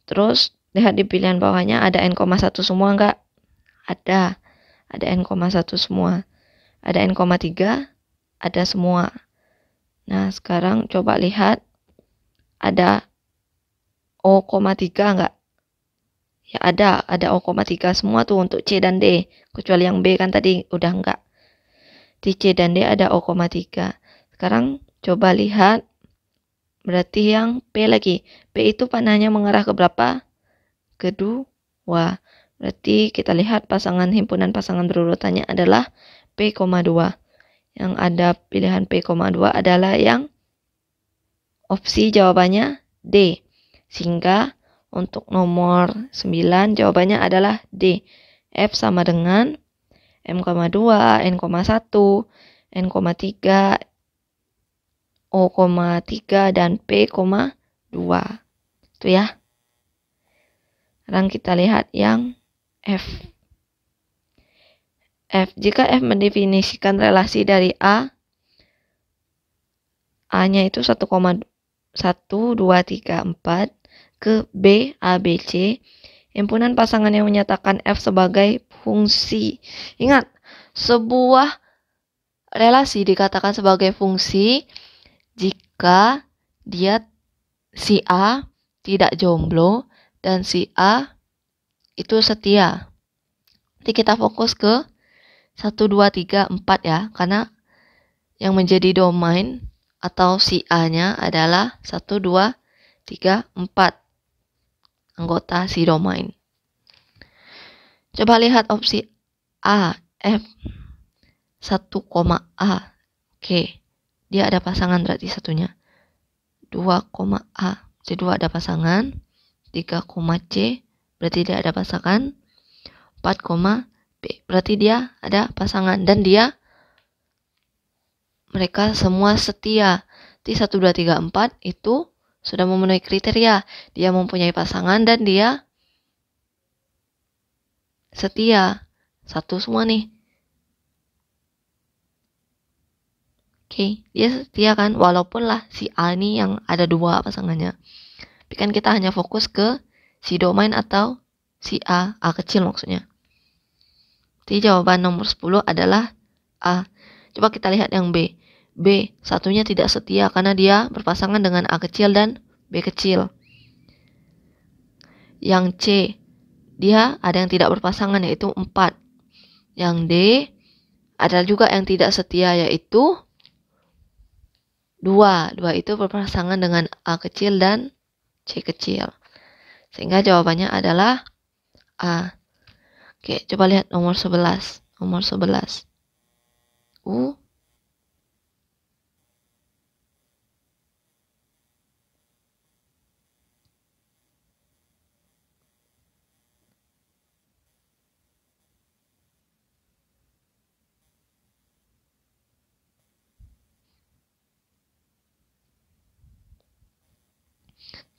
Terus lihat di pilihan bawahnya ada N,1 semua nggak? Ada N,1 semua. Ada N,3? Ada semua. Nah, sekarang coba lihat ada O,3 nggak? Ya ada O,3 semua tuh untuk C dan D. Kecuali yang B kan tadi udah nggak. Di C dan D ada O,3. Sekarang coba lihat. Berarti yang P lagi. P itu panahnya mengarah ke berapa? Ke 2. Berarti kita lihat himpunan pasangan berurutannya adalah P,2. Yang ada pilihan P,2 adalah yang opsi jawabannya D. Sehingga untuk nomor 9 jawabannya adalah D. F sama dengan M,2, N,1, N,3, O,3, dan P,2. Itu ya. Sekarang kita lihat yang F. Jika F mendefinisikan relasi dari A-nya itu 1,1234 ke B, A, B, C. Himpunan pasangan yang menyatakan F sebagai fungsi. Ingat, sebuah relasi dikatakan sebagai fungsi jika si A tidak jomblo dan si A itu setia. Nanti kita fokus ke 1, 2, 3, 4 ya. Karena yang menjadi domain atau si A-nya adalah 1, 2, 3, 4. Anggota si domain. Coba lihat opsi A, F, 1, A. Oke. Dia ada pasangan berarti satunya. 2, A. Jadi 2 ada pasangan. 3, C. Berarti dia ada pasangan. 4, B. Berarti dia ada pasangan. Dan mereka semua setia. Di 1, 2, 3, 4 itu sudah memenuhi kriteria. Dia mempunyai pasangan dan dia setia. 1 semua nih. Oke, dia setia kan? Walaupun lah si A ini yang ada 2 pasangannya. Tapi kan kita hanya fokus ke si domain atau si A kecil maksudnya. Jadi jawaban nomor 10 adalah A. Coba kita lihat yang B. B, satunya tidak setia karena dia berpasangan dengan A kecil dan B kecil. Yang C, dia ada yang tidak berpasangan yaitu 4. Yang D, ada juga yang tidak setia yaitu 2. 2 itu berpasangan dengan A kecil dan C kecil. Sehingga jawabannya adalah A. Oke, coba lihat nomor 11. Nomor 11.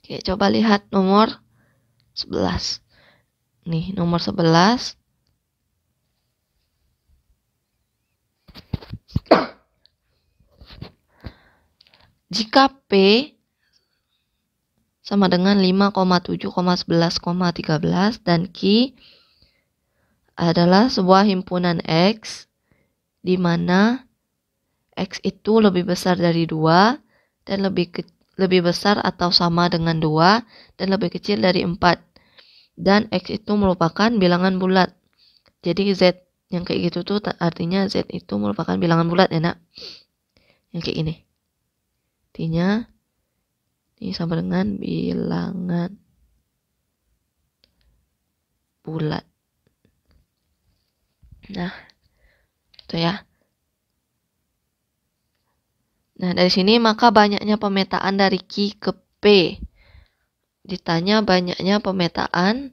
Oke, coba lihat nomor 11. Nih, nomor 11. Jika P sama dengan 5,7,11,13 dan Q adalah sebuah himpunan X di mana X itu lebih besar dari 2 dan lebih besar atau sama dengan 2 dan lebih kecil dari 4. Dan X itu merupakan bilangan bulat. Jadi Z yang kayak gitu tuh artinya Z itu merupakan bilangan bulat ya nak. Yang kayak gini. Artinya ini sama dengan bilangan bulat. Nah, itu ya. Nah, dari sini maka banyaknya pemetaan dari Q ke P. Ditanya banyaknya pemetaan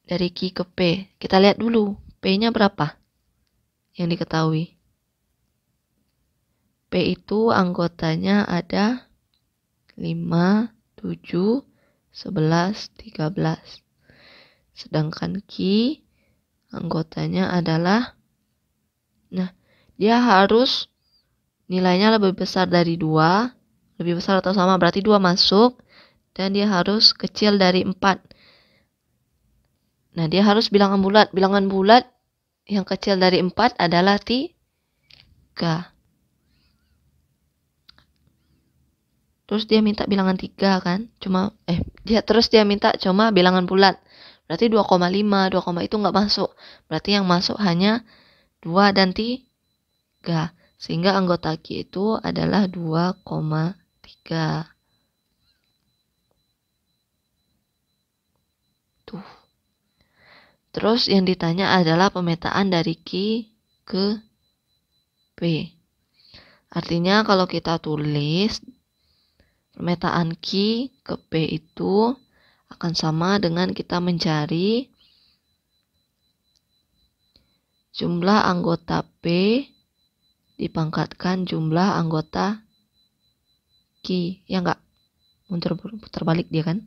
dari Q ke P. Kita lihat dulu, P-nya berapa yang diketahui. P itu anggotanya ada 5, 7, 11, 13. Sedangkan Q anggotanya adalah, nah, dia harus nilainya lebih besar dari 2, lebih besar atau sama, berarti 2 masuk, dan dia harus kecil dari 4. Nah, dia harus bilangan bulat. Bilangan bulat yang kecil dari 4 adalah 3. Terus dia minta bilangan 3 kan? Terus dia minta cuma bilangan bulat. Berarti 2,5, 2, itu nggak masuk. Berarti yang masuk hanya 2 dan 3. Sehingga anggota Q itu adalah 2,3. Tuh. Terus yang ditanya adalah pemetaan dari Q ke P. Artinya kalau kita tulis pemetaan Q ke P itu akan sama dengan kita mencari jumlah anggota P dipangkatkan jumlah anggota Q. Ya enggak? Putar balik dia kan?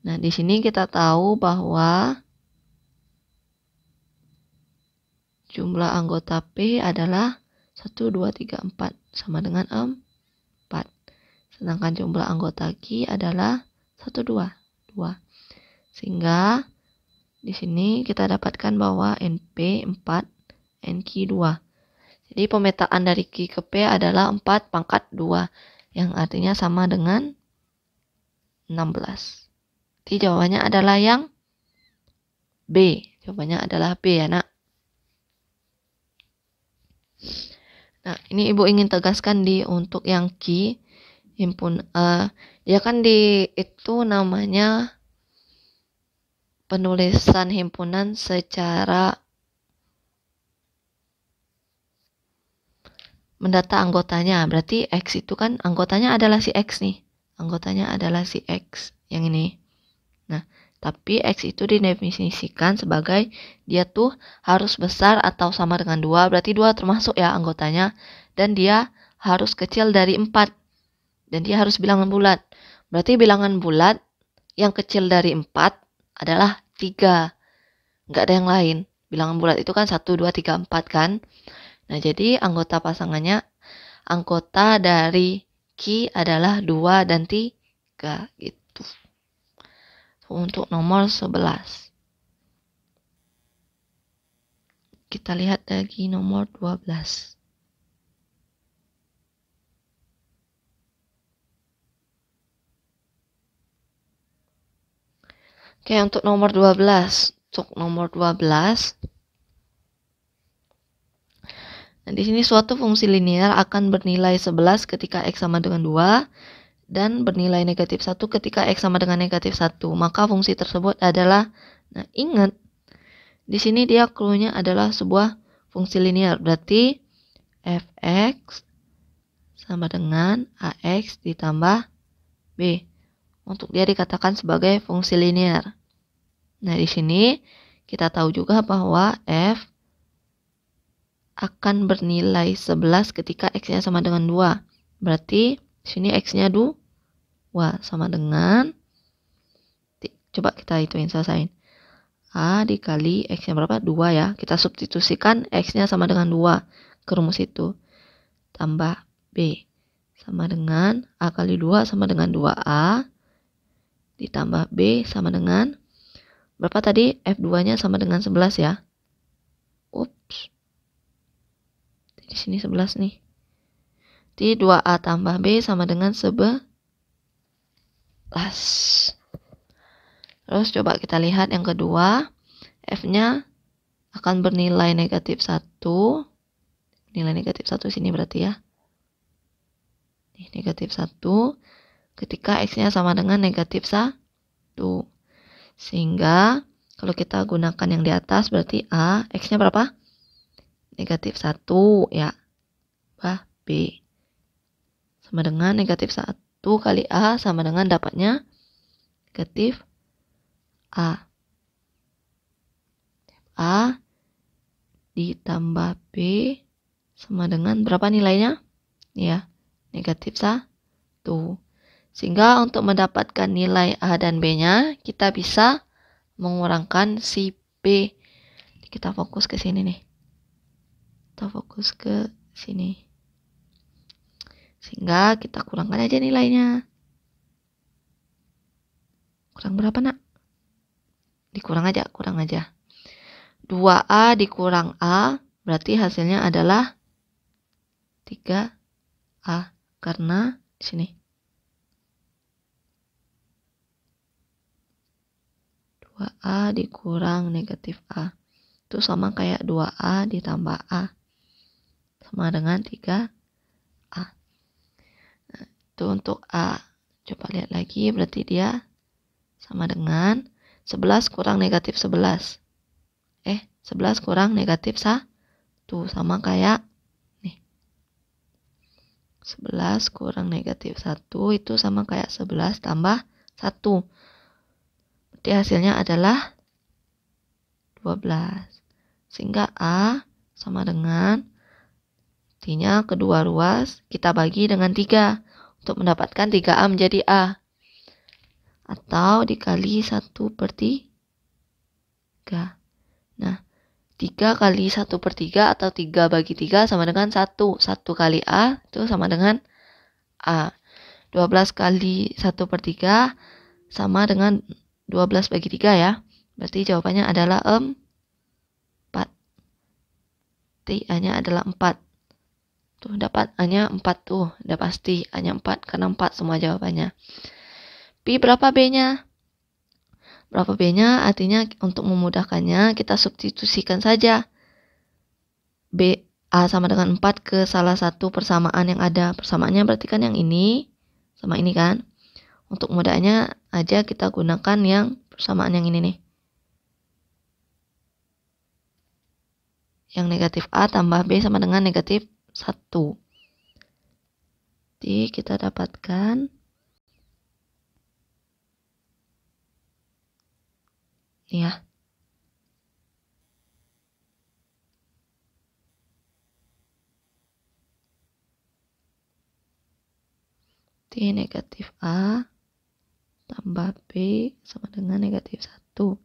Nah, di sini kita tahu bahwa jumlah anggota P adalah 1, 2, 3, 4 sama dengan 4. Sedangkan jumlah anggota Q adalah 1, 2, 2. Sehingga di sini kita dapatkan bahwa NP 4, NQ 2. Jadi pemetaan dari Q ke P adalah 4 pangkat 2. Yang artinya sama dengan 16. Jadi jawabannya adalah yang B. Jawabannya adalah B ya nak. Nah, ini ibu ingin tegaskan untuk yang Q ya kan itu namanya penulisan himpunan secara mendata anggotanya. Berarti X itu kan anggotanya adalah si X nih. Anggotanya adalah si X yang ini. Nah, tapi X itu didefinisikan sebagai dia tuh harus besar atau sama dengan 2. Berarti 2 termasuk ya anggotanya. Dan dia harus kecil dari 4. Dan dia harus bilangan bulat. Berarti bilangan bulat yang kecil dari 4 adalah 3. Nggak ada yang lain. Bilangan bulat itu kan 1, 2, 3, 4 kan. Nah, jadi anggota dari Q adalah 2 dan 3 gitu. Untuk nomor 11. Kita lihat lagi nomor 12. Oke, untuk nomor 12. Nah, di sini suatu fungsi linear akan bernilai 11 ketika X sama dengan 2 dan bernilai negatif 1 ketika X sama dengan negatif 1. Maka fungsi tersebut adalah, nah ingat, di sini dia clue-nya adalah sebuah fungsi linear. Berarti Fx sama dengan Ax ditambah B. Untuk dia dikatakan sebagai fungsi linear. Nah, di sini kita tahu juga bahwa F akan bernilai 11 ketika X-nya sama dengan 2. Berarti di sini X-nya 2. Wah, sama dengan, coba kita hitungin, selesain. A dikali X-nya berapa? 2 ya. Kita substitusikan X-nya sama dengan 2 ke rumus itu. Tambah B sama dengan A kali 2 sama dengan 2A. Ditambah B sama dengan, berapa tadi? F2-nya sama dengan 11 ya. Ups. Di sini 11 nih. Jadi 2A tambah B sama dengan 11. Terus coba kita lihat yang kedua. F-nya akan bernilai negatif 1. Nilai negatif 1 sini berarti ya. Nih, negatif 1. Ketika X-nya sama dengan negatif 1. Sehingga kalau kita gunakan yang di atas berarti A, X-nya berapa? Negatif 1 ya. Bah, B sama dengan negatif 1 kali A sama dengan dapatnya negatif A. A ditambah B sama dengan berapa nilainya? Ya, negatif 1. Sehingga untuk mendapatkan nilai A dan B-nya, kita bisa mengurangkan si B. Kita fokus ke sini nih. Kita fokus ke sini. Sehingga kita kurangkan aja nilainya. Kurang berapa, nak? Kurang aja. 2A dikurang A, berarti hasilnya adalah 3A. Karena di sini. 2A dikurang negatif A. Itu sama kayak 2A ditambah A. Sama dengan 3A. Nah, itu untuk A. Coba lihat lagi, berarti dia sama dengan 11 kurang negatif 11. 11 kurang negatif 1. Sama kayak nih. 11 kurang negatif 1 itu sama kayak 11 tambah 1. Berarti hasilnya adalah 12. Sehingga A sama dengan, artinya kedua ruas kita bagi dengan 3 untuk mendapatkan 3A menjadi A. Atau dikali 1/3. Nah, 3 kali 1/3 atau 3 bagi 3 sama dengan 1. 1 kali A itu sama dengan A. 12 kali 1/3 sama dengan 12 bagi 3 ya. Berarti jawabannya adalah 4. Berarti A-nya adalah 4. Tuh, dapat A-nya 4 tuh. Udah pasti A-nya 4 karena 4 semua jawabannya. Pi berapa B-nya? Berapa B-nya? Artinya untuk memudahkannya kita substitusikan saja. B A sama dengan 4 ke salah satu persamaan yang ada. Persamaannya berarti kan yang ini sama ini kan. Untuk mudahnya aja kita gunakan yang persamaan yang ini nih. Yang negatif A tambah B sama dengan negatif 1. Jadi kita dapatkan ya. Jadi negatif A tambah B sama dengan negatif 1.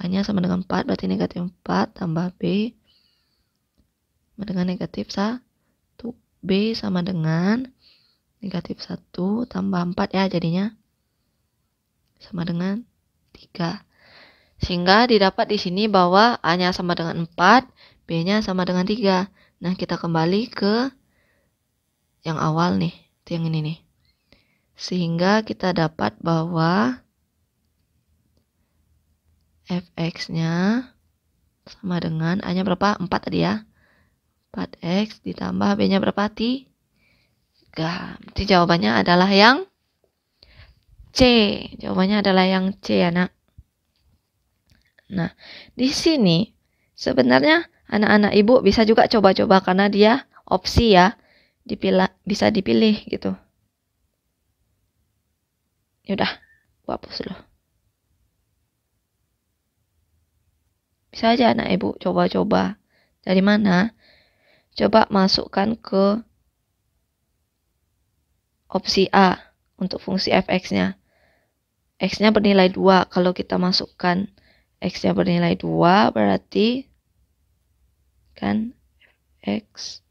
A-nya sama dengan 4, berarti negatif 4 tambah B sama dengan negatif 1. B sama dengan negatif 1 tambah 4 ya jadinya. Sama dengan 3. Sehingga didapat di sini bahwa A-nya sama dengan 4, B-nya sama dengan 3. Nah, kita kembali ke yang awal nih, itu yang ini nih. Sehingga kita dapat bahwa fx-nya sama dengan A-nya berapa? 4 tadi ya. 4x ditambah B-nya berapa? 3. Berarti jawabannya adalah yang C. Jawabannya adalah yang C, anak. Nah, di sini sebenarnya anak-anak ibu bisa juga coba-coba karena dia opsi ya, bisa dipilih gitu. Yaudah, gua hapus dulu. Bisa aja anak ibu coba-coba. Dari mana? Coba masukkan ke opsi A. untuk fungsi fx-nya. X-nya bernilai 2. Kalau kita masukkan X-nya bernilai 2, berarti kan X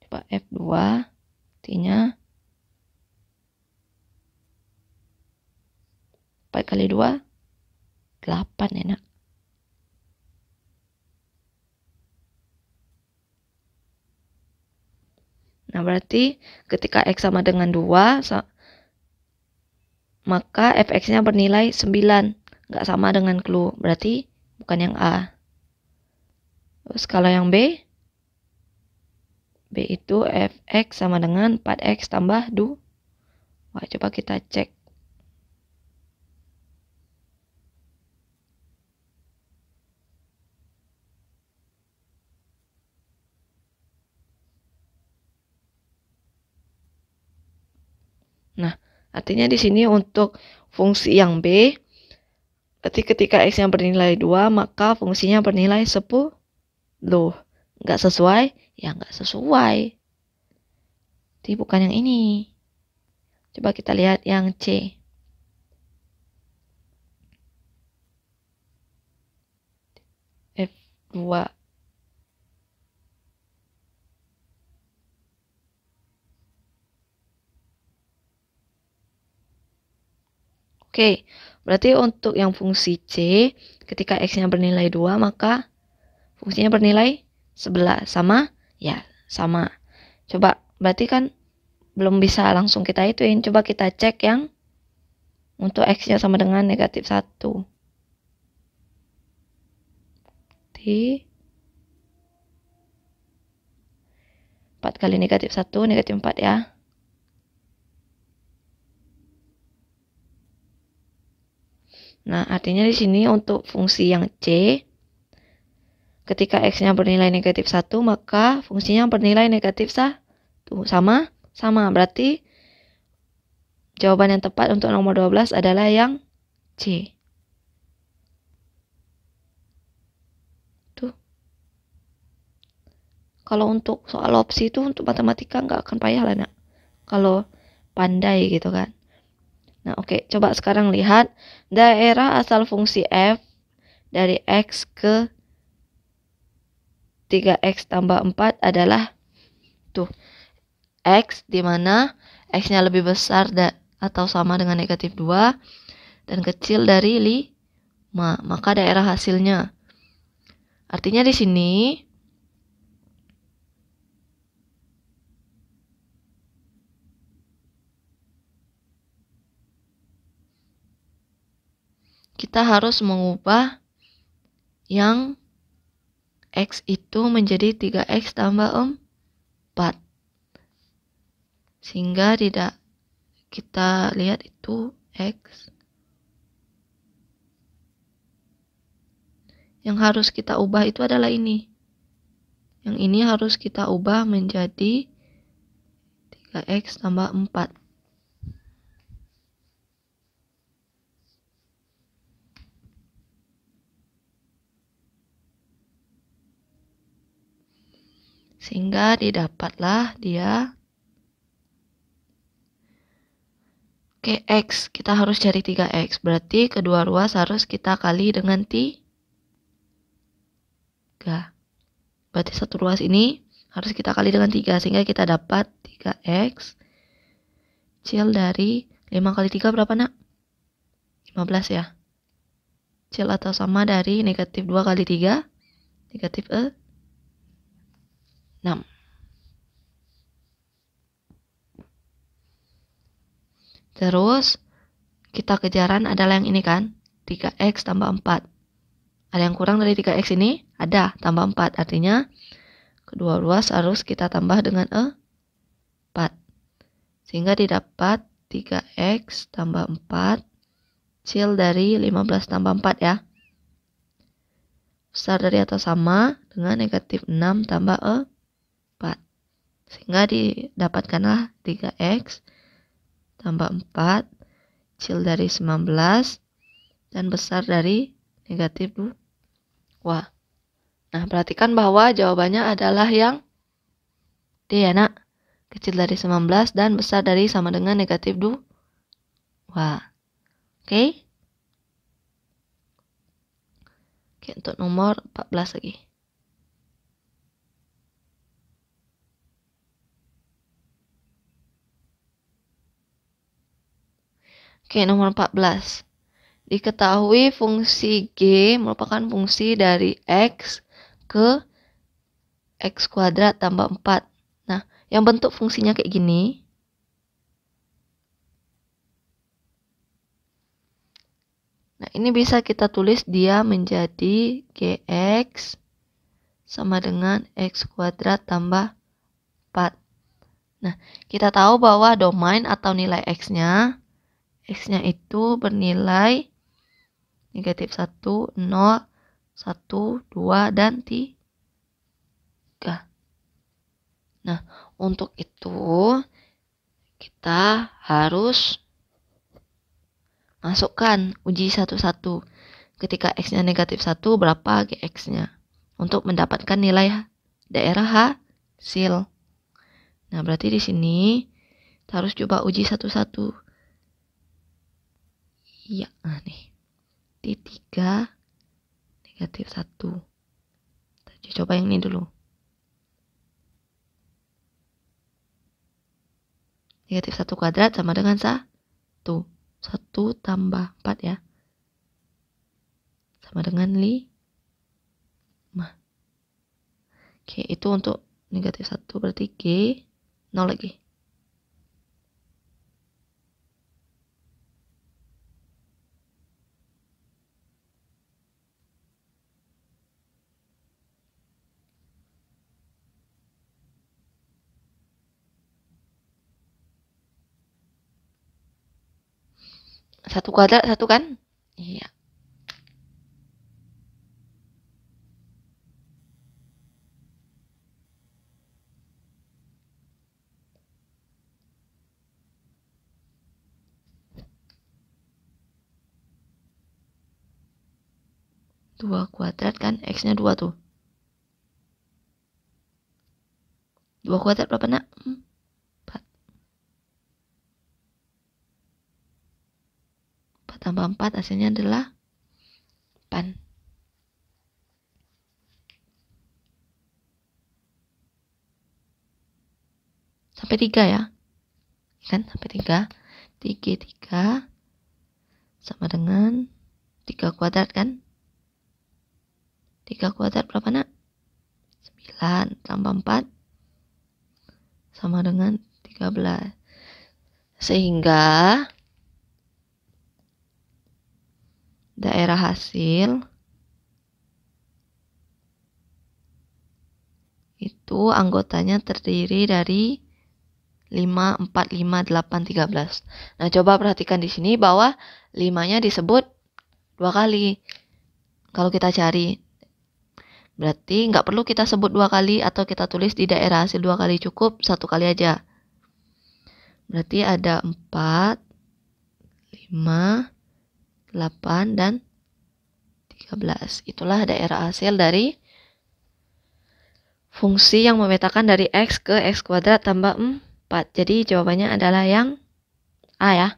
coba F2 artinya 4 kali 2 8 ya nak. Nah berarti ketika X sama dengan 2 maka fx-nya bernilai 9, nggak sama dengan clue, berarti bukan yang A. Terus kalau yang B itu fx sama dengan 4x tambah 2. Wah, coba kita cek. Nah, artinya di sini untuk fungsi yang B, berarti ketika X-nya bernilai 2, maka fungsinya bernilai 10. Nggak sesuai? Ya nggak sesuai. Jadi bukan yang ini. Coba kita lihat yang C. F2. Oke, berarti untuk yang fungsi C, ketika X-nya bernilai 2, maka fungsinya bernilai 11. Sama? Ya, sama. Coba, berarti kan belum bisa langsung kita ituin. Coba kita cek yang untuk X-nya sama dengan negatif 1. Di 4 kali negatif 1, negatif 4 ya. Nah, artinya di sini untuk fungsi yang C, ketika X-nya bernilai negatif 1, maka fungsinya bernilai negatif 1. Sama? Sama. Berarti jawaban yang tepat untuk nomor 12 adalah yang C. Tuh. Kalau untuk soal opsi itu untuk matematika nggak akan payah lah, nak. Kalau pandai gitu kan. Nah, oke. Coba sekarang lihat daerah asal fungsi f dari x ke 3x tambah 4 adalah tuh x di mana x-nya lebih besar atau sama dengan negatif 2 dan kecil dari 5. Maka daerah hasilnya. Artinya di sini kita harus mengubah yang X itu menjadi 3X tambah 4. Sehingga tidak kita lihat itu X. Yang harus kita ubah itu adalah ini. Yang ini harus kita ubah menjadi 3X tambah 4. Sehingga didapatlah dia Oke, X. Kita harus cari 3X. Berarti kedua ruas harus kita kali dengan 3. Berarti satu ruas ini harus kita kali dengan 3. Sehingga kita dapat 3X kecil dari 5 kali 3 berapa, nak? 15 ya. Kecil atau sama dari negatif 2 kali 3. Negatif 6. Terus, kita kejaran adalah yang ini kan? 3X tambah 4. Ada yang kurang dari 3X ini? Ada, tambah 4. Artinya, kedua ruas harus kita tambah dengan 4. Sehingga didapat 3X tambah 4 kecil dari 15 tambah 4 ya. Besar dari atau sama dengan negatif 6 tambah 4. Sehingga didapatkanlah 3X tambah 4 kecil dari 19 dan besar dari negatif 2. Wah. Nah, perhatikan bahwa jawabannya adalah yang gede ya nak, kecil dari 19 dan besar dari sama dengan negatif 2. Oke. Oke, untuk nomor 14 lagi. Oke, nomor 14. Diketahui fungsi G merupakan fungsi dari X ke X kuadrat tambah 4. Nah, yang bentuk fungsinya kayak gini. Nah, ini bisa kita tulis dia menjadi GX sama dengan X kuadrat tambah 4. Nah, kita tahu bahwa domain atau nilai X-nya itu bernilai negatif 1, 0, 1, 2, dan 3. Nah, untuk itu kita harus masukkan uji satu-satu. Ketika X-nya negatif 1, berapa GX-nya? Untuk mendapatkan nilai daerah hasil. Nah, berarti di sini kita harus coba uji satu-satu. Iya, nah nih. T3 negatif 1. Kita coba yang ini dulu. Negatif 1 kuadrat sama dengan 1. 1 tambah 4 ya. Sama dengan 5. Oke, itu untuk negatif 1 berarti G 0 lagi. Satu kuadrat 1 kan? Iya. Dua kuadrat kan? X-nya 2 tuh. 2 kuadrat berapa nak? 4. 4 tambah 4 hasilnya adalah 8. Sampai 3 ya. Kan? Sampai 3. 3 sama dengan 3 kuadrat kan? 3 kuadrat berapa nak? 9 tambah 4 sama dengan 13. Sehingga daerah hasil itu anggotanya terdiri dari 5, 4, 5, 8, 13. Nah, coba perhatikan di sini bahwa 5-nya disebut 2 kali. Kalau kita cari, berarti nggak perlu kita sebut 2 kali atau kita tulis di daerah hasil 2 kali, cukup 1 kali aja. Berarti ada 4, 5, 8, dan 13. Itulah daerah hasil dari fungsi yang memetakan dari X ke X kuadrat tambah 4. Jadi jawabannya adalah yang A ya.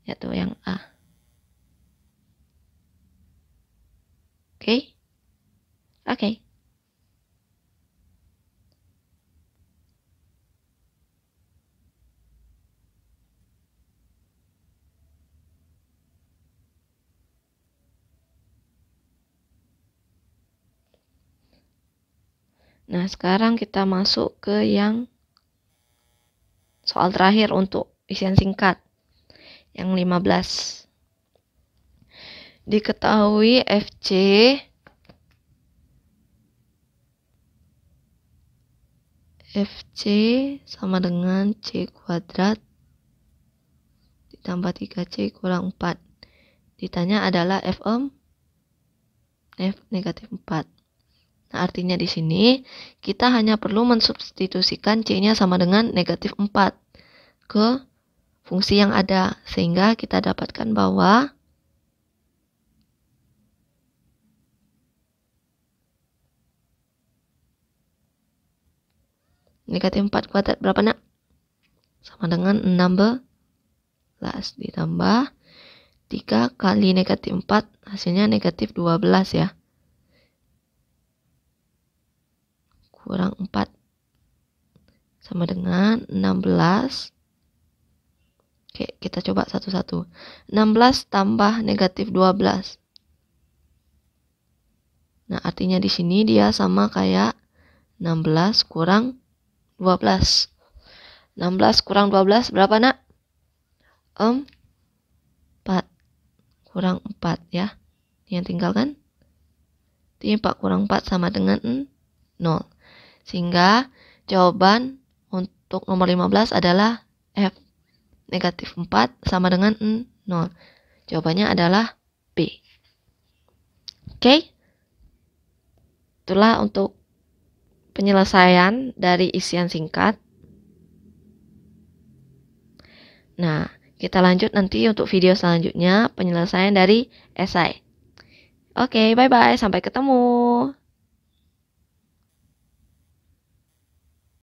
Yaitu yang A. Oke? Oke. Nah, sekarang kita masuk ke yang soal terakhir untuk isian singkat. Yang 15. Diketahui FC sama dengan C kuadrat ditambah 3C kurang 4. Ditanya adalah F negatif 4. Nah, artinya di sini kita hanya perlu mensubstitusikan C-nya sama dengan negatif 4 ke fungsi yang ada. Sehingga kita dapatkan bahwa Negatif 4 kuadrat berapa nak? Sama dengan 16 ditambah 3 kali negatif 4, hasilnya negatif 12 ya. Kurang 4 sama dengan 16. Oke, kita coba satu-satu. 16 tambah negatif 12. Nah, artinya di sini dia sama kayak 16 kurang 12. 16 kurang 12 berapa nak? 4. Kurang 4 ya. Yang tinggal kan? Jadi 4 kurang 4 sama dengan 0. Sehingga jawaban untuk nomor 15 adalah F. Negatif 4 sama dengan 0. Jawabannya adalah B. Oke? Itulah untuk penyelesaian dari isian singkat. Nah, kita lanjut nanti untuk video selanjutnya penyelesaian dari esai. Oke, bye-bye. Sampai ketemu.